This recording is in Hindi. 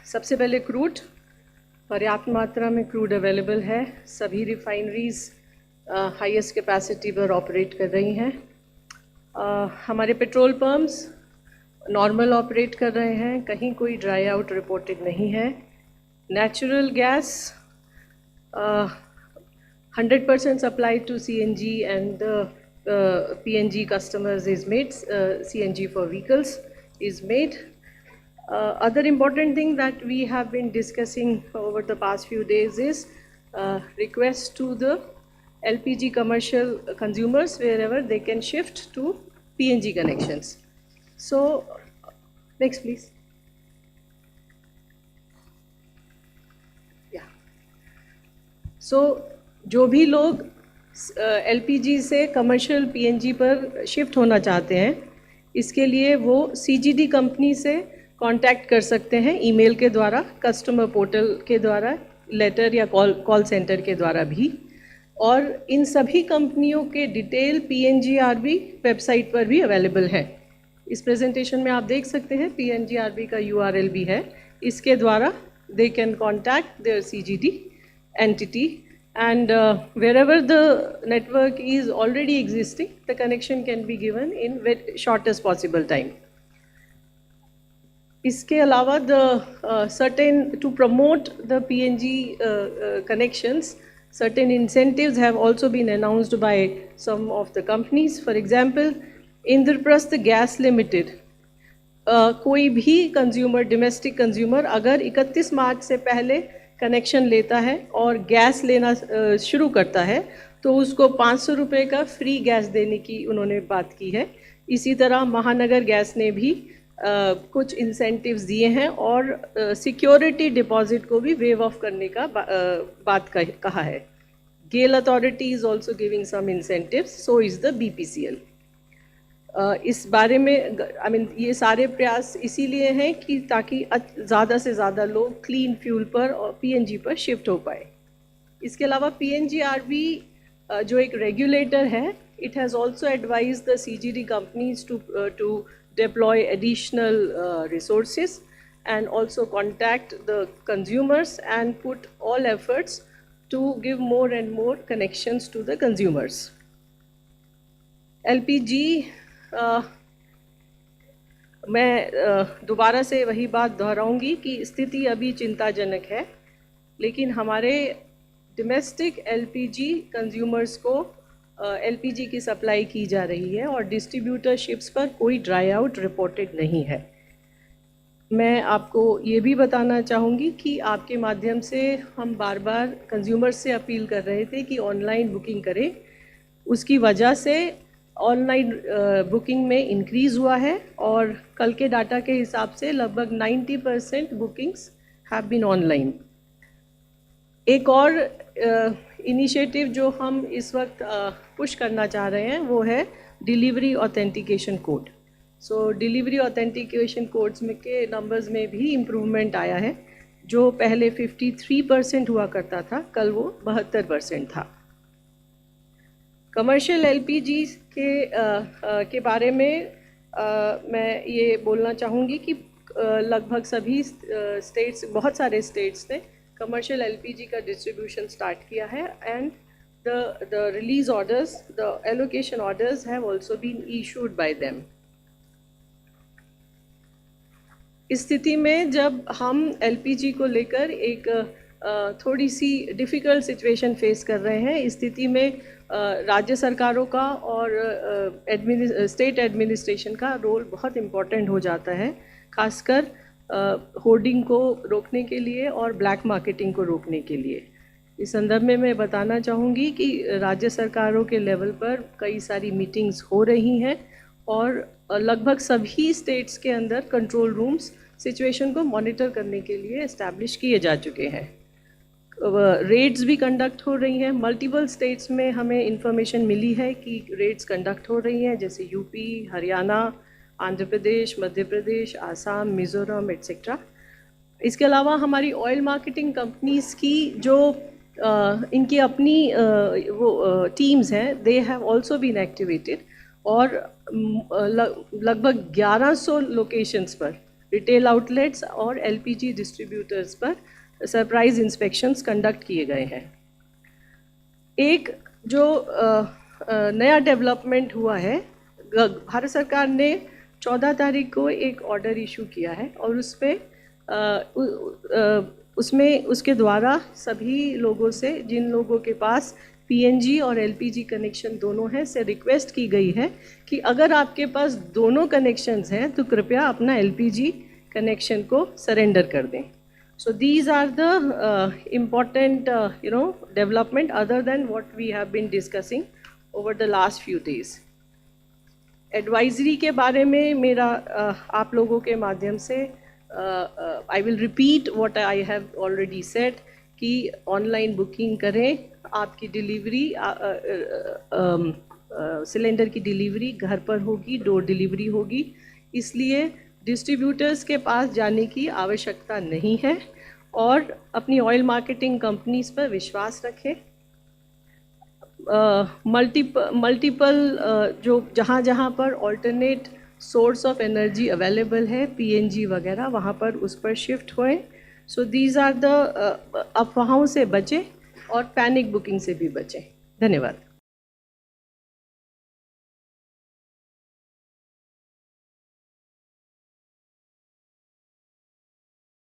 सबसे पहले क्रूड, पर्याप्त मात्रा में क्रूड अवेलेबल है। सभी रिफाइनरीज हाईएस्ट कैपेसिटी पर ऑपरेट कर रही हैं। हमारे पेट्रोल पंप्स नॉर्मल ऑपरेट कर रहे हैं, कहीं कोई ड्राई आउट रिपोर्टेड नहीं है। Natural gas 100% supplied to CNG and PNG customers is made. CNG for vehicles is made. Other important thing that we have been discussing over the past few days is request to the LPG commercial consumers wherever they can shift to PNG connections. So next please. Yeah. So जो भी लोग LPG से कमर्शियल PNG पर शिफ्ट होना चाहते हैं, इसके लिए वो CGD कंपनी से कांटेक्ट कर सकते हैं ईमेल के द्वारा, कस्टमर पोर्टल के द्वारा, लेटर या कॉल सेंटर के द्वारा भी। और इन सभी कंपनियों के डिटेल PNGRB वेबसाइट पर भी अवेलेबल है। इस प्रेजेंटेशन में आप देख सकते हैं PNGRB का URL भी है। इसके द्वारा they can contact their CGD entity and wherever the network is already existing, the connection can be given in shortest possible time. इसके अलावा certain to promote the PNG connections, certain incentives have also been announced by some of the companies. For example, Indraprasth Gas Limited, कोई भी कंज्यूमर, डोमेस्टिक कंज्यूमर अगर 31 मार्च से पहले कनेक्शन लेता है और गैस लेना शुरू करता है तो उसको 500 रुपये का फ्री गैस देने की उन्होंने बात की है। इसी तरह महानगर गैस ने भी कुछ इंसेंटिव्स दिए हैं और सिक्योरिटी डिपॉजिट को भी वेव ऑफ करने का बात कहा है। GAIL authority is also giving some incentives, so is the BPCL। इस बारे में ये सारे प्रयास इसीलिए हैं कि ताकि ज़्यादा से ज़्यादा लोग क्लीन फ्यूल पर और PNG पर शिफ्ट हो पाए। इसके अलावा PNGRB जो एक रेगुलेटर है, it has also advise the CGD companies to deploy additional resources and also contact the consumers and put all efforts to give more and more connections to the consumers. LPG मैं दोबारा से वही बात दोहराऊंगी कि स्थिति अभी चिंताजनक है, लेकिन हमारे डोमेस्टिक LPG कंज्यूमर्स को LPG की सप्लाई की जा रही है और डिस्ट्रीब्यूटरशिप्स पर कोई ड्राई आउट रिपोर्टेड नहीं है। मैं आपको ये भी बताना चाहूँगी कि आपके माध्यम से हम बार बार कंज्यूमर्स से अपील कर रहे थे कि ऑनलाइन बुकिंग करें। उसकी वजह से ऑनलाइन बुकिंग में इंक्रीज़ हुआ है और कल के डाटा के हिसाब से लगभग 90% बुकिंग्स हैव बीन ऑनलाइन। एक और इनिशिएटिव जो हम इस वक्त पुश करना चाह रहे हैं वो है डिलीवरी ऑथेंटिकेशन कोड। सो डिलीवरी ऑथेंटिकेशन कोड्स में के नंबर्स में भी इम्प्रूवमेंट आया है। जो पहले 53% हुआ करता था, कल वो 72% था। कमर्शियल LPG के बारे में मैं ये बोलना चाहूँगी कि लगभग सभी स्टेट्स, बहुत सारे स्टेट्स ने कमर्शियल LPG का डिस्ट्रीब्यूशन स्टार्ट किया है and the release orders, the allocation orders have also been issued by them. इस स्थिति में जब हम LPG को लेकर एक थोड़ी सी डिफ़िकल्ट सिचुएशन फेस कर रहे हैं, इस स्थिति में राज्य सरकारों का और स्टेट एडमिनिस्ट्रेशन का रोल बहुत इम्पॉर्टेंट हो जाता है, खासकर होर्डिंग को रोकने के लिए और ब्लैक मार्केटिंग को रोकने के लिए। इस संदर्भ में मैं बताना चाहूँगी कि राज्य सरकारों के लेवल पर कई सारी मीटिंग्स हो रही हैं और लगभग सभी स्टेट्स के अंदर कंट्रोल रूम्स सिचुएशन को मॉनिटर करने के लिए इस्टेब्लिश किए जा चुके हैं। रेड्स भी कंडक्ट हो रही हैं। मल्टीपल स्टेट्स में हमें इंफॉर्मेशन मिली है कि रेड्स कंडक्ट हो रही हैं, जैसे यूपी, हरियाणा, आंध्र प्रदेश, मध्य प्रदेश, आसाम, मिज़ोरम एट्सेट्रा। इसके अलावा हमारी ऑयल मार्केटिंग कंपनीज़ की जो इनकी अपनी वो टीम्स हैं, they have also been activated और लगभग 1100 लोकेशंस पर रिटेल आउटलेट्स और एलपीजी डिस्ट्रीब्यूटर्स पर सरप्राइज इंस्पेक्शंस कंडक्ट किए गए हैं। एक जो नया डेवलपमेंट हुआ है, भारत सरकार ने 14 तारीख को एक ऑर्डर इशू किया है और उस पर उसमें उसके द्वारा सभी लोगों से, जिन लोगों के पास पीएनजी और एलपीजी कनेक्शन दोनों हैं, से रिक्वेस्ट की गई है कि अगर आपके पास दोनों कनेक्शंस हैं तो कृपया अपना एलपीजी कनेक्शन को सरेंडर कर दें। So these are the important development other than what we have been discussing over the last few days. Advisory के बारे में मेरा आप लोगों के माध्यम से I will repeat what I have already said कि ऑनलाइन बुकिंग करें, आपकी डिलीवरी सिलेंडर की डिलीवरी घर पर होगी, डोर डिलीवरी होगी, इसलिए डिस्ट्रीब्यूटर्स के पास जाने की आवश्यकता नहीं है और अपनी ऑयल मार्केटिंग कंपनीज पर विश्वास रखें। मल्टीपल जो जहाँ पर alternate source of energy available है, पीएनजी वगैरह, वहाँ पर उस पर शिफ्ट होएं। सो दीज आर द अफवाहों से बचें और पैनिक बुकिंग से भी बचें। धन्यवाद।